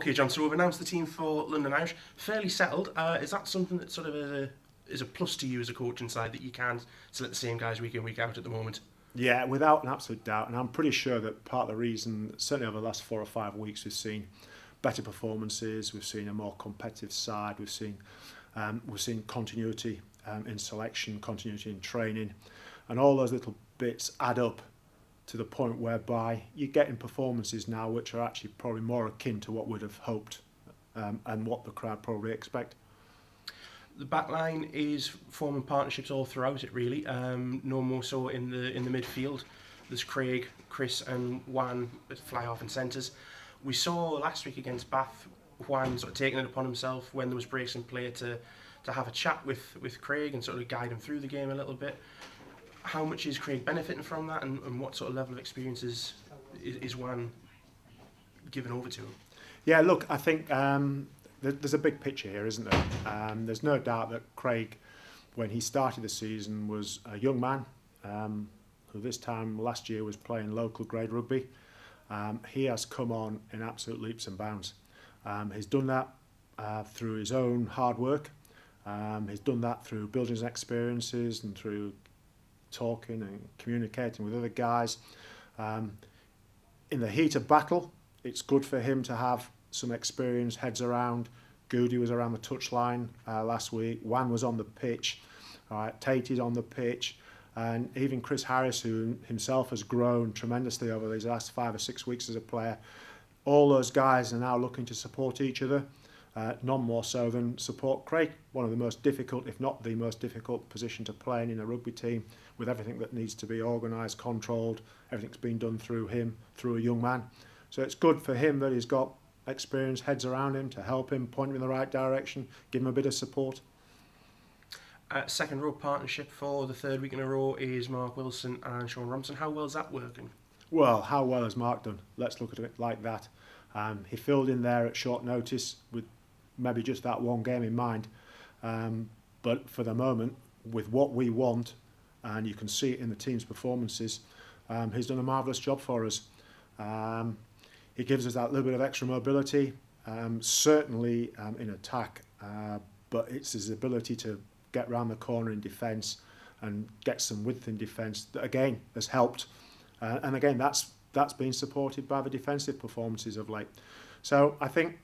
Okay, John, so we've announced the team for London Irish. Fairly settled. Is that something that sort of is a plus to you as a coaching side, that you can select the same guys week in, week out at the moment? Yeah, without an absolute doubt. And I'm pretty sure that part of the reason, certainly over the last 4 or 5 weeks, we've seen better performances, we've seen a more competitive side, we've seen continuity in selection, continuity in training, and all those little bits add up to the point whereby you're getting performances now which are actually probably more akin to what we'd have hoped and what the crowd probably expect. The back line is forming partnerships all throughout it, really. No more so in the midfield. There's Craig, Chris and Juan that fly off in centres. We saw last week against Bath, Juan sort of taking it upon himself when there was breaks in play to have a chat with Craig and sort of guide him through the game a little bit. How much is Craig benefiting from that, and what sort of level of experience is Juan given over to him? Yeah, look, I think there's a big picture here, isn't there? There's no doubt that Craig, when he started the season, was a young man who this time last year was playing local grade rugby. He has come on in absolute leaps and bounds. He's done that through his own hard work. He's done that through building his experiences and through talking and communicating with other guys. In the heat of battle, it's good for him to have some experience, heads around. Goody was around the touchline last week. Juan was on the pitch. Tatey's on the pitch. And even Chris Harris, who himself has grown tremendously over these last 5 or 6 weeks as a player. All those guys are now looking to support each other, none more so than support Craig, one of the most difficult, if not the most difficult position to play in a rugby team, with everything that needs to be organised, controlled, everything's been done through him, through a young man. So it's good for him that he's got experienced heads around him to help him, point him in the right direction, give him a bit of support. Second row partnership for the third week in a row is Mark Wilson and Sean Robinson. How well is that working? Well, how well has Mark done? Let's look at it like that. He filled in there at short notice with maybe just that one game in mind. But for the moment, with what we want, and you can see it in the team's performances, he's done a marvellous job for us. He gives us that little bit of extra mobility, certainly in attack, but it's his ability to get round the corner in defence and get some width in defence that again has helped. And again, that's been supported by the defensive performances of late. So I think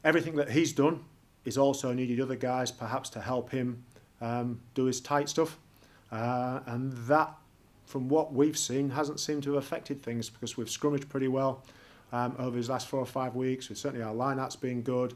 everything that he's done is also needed other guys perhaps to help him do his tight stuff. And that, from what we've seen, hasn't seemed to have affected things, because we've scrummaged pretty well over his last 4 or 5 weeks. Certainly our line-out's been good,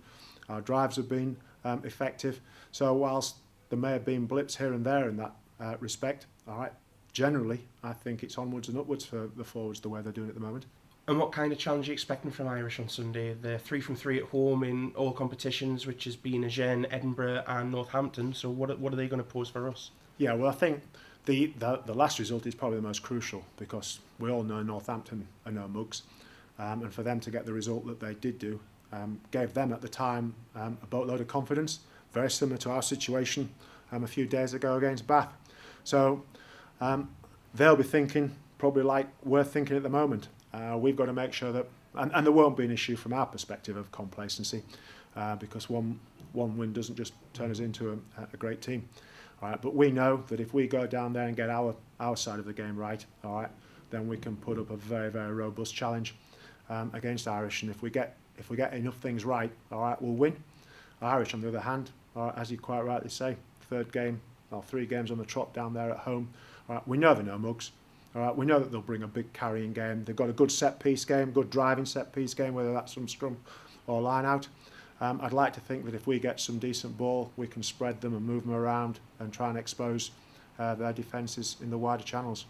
our drives have been effective. So whilst there may have been blips here and there in that respect, all right, generally I think it's onwards and upwards for the forwards the way they're doing at the moment. And what kind of challenge are you expecting from Irish on Sunday? They're 3 from 3 at home in all competitions, which has been Agen, Edinburgh and Northampton. So what are they going to pose for us? Yeah, well, I think the last result is probably the most crucial, because we all know Northampton are no mugs. And for them to get the result that they did do gave them at the time a boatload of confidence, very similar to our situation a few days ago against Bath. So they'll be thinking probably like we're thinking at the moment. We've got to make sure that, and there won't be an issue from our perspective of complacency, because one win doesn't just turn us into a great team. All right, but we know that if we go down there and get our side of the game right, all right, then we can put up a very, very robust challenge against Irish. And if we get enough things right, all right, we'll win. Irish, on the other hand, as you quite rightly say, 3 games on the trot down there at home. All right, we know they're no mugs. All right, we know that they'll bring a big carrying game. They've got a good set-piece game, good driving set-piece game, whether that's from scrum or line-out. I'd like to think that if we get some decent ball, we can spread them and move them around and try and expose their defences in the wider channels.